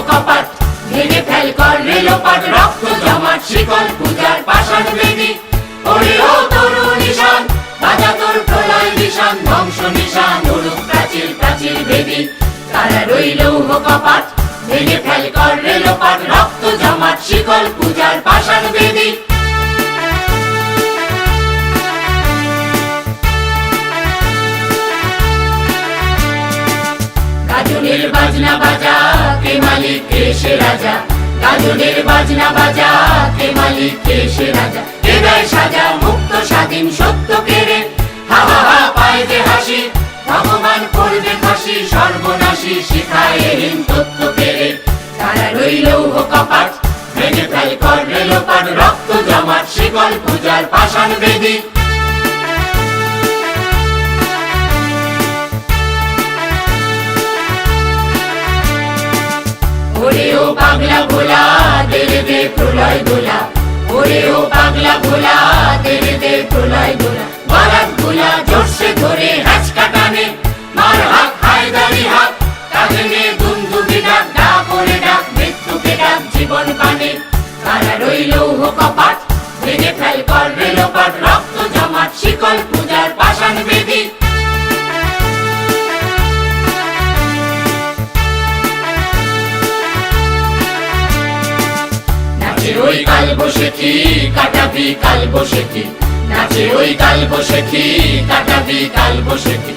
কপাট, ভেঙে ফেল কর রেলোপাট, রক্ত জমাট শিকল পূজার পাষাণ বেদী। ওরে ও তরু নিশান, বাজা তোর প্রলয় নিশান, ধ্বংস নিশান উড়ুক প্রাচীর প্রাচীর ভেদী। তারা রইল কপাট, ভেঙে ফেল কর রেলোপাট, রক্ত জমাট শিকল পূজার পাষাণ বেদী। গাজনের বাজনা বাজা, কে মালিক কে সে রাজা। গাজনের বাজনা বাজা, কে মালিক কে সে রাজা। কে দেয় সাজা মুক্ত স্বাধীন সত্য কেড়ে, হা হা হা পায় যে হাসি। ভগবান করবে ফাঁসি সর্বনাশী, শিখায় হীন তত্ত্ব কেড়ে। তারা রইল কপাট, ভেঙে ফেল কর রেলোপাট, রক্ত জমাট শিকল পূজার পাষাণ বেদী। ওরে ও পাগলা ভোলা, দেরে দে প্রলয় দোলা। ওরে ও পাগলা ভোলা, দেরে দে প্রলয় দোলা। বারাত গোলা জোরসে ধরে হ্যাচকা টানে, মার হাক হায়দারি হাক, কাঁধে নে দুন্দুবি ডাক, ডাক ওরে ডাক মৃত্যুকে ডাক জীবন পানে। তারা রইল কপাট, ভেঙে ফেল কর রেলোপাট, রক্ত জমাট শিকল পূজার পাষাণ বেদী। নাচে ওই কাল বসেছি কাটাবি কাল বসেছি, নাচে ওই কাল বসেছি কাটাবি কাল বসেছি।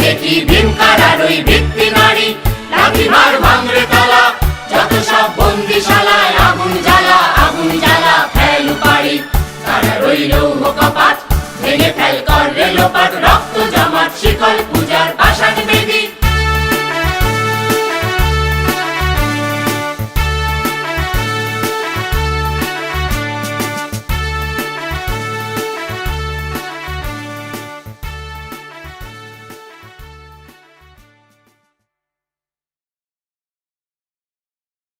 দেখি ভীমকার আর ওই ভিত্তি নারী, লাঠি ভার ভাঙরে তালা,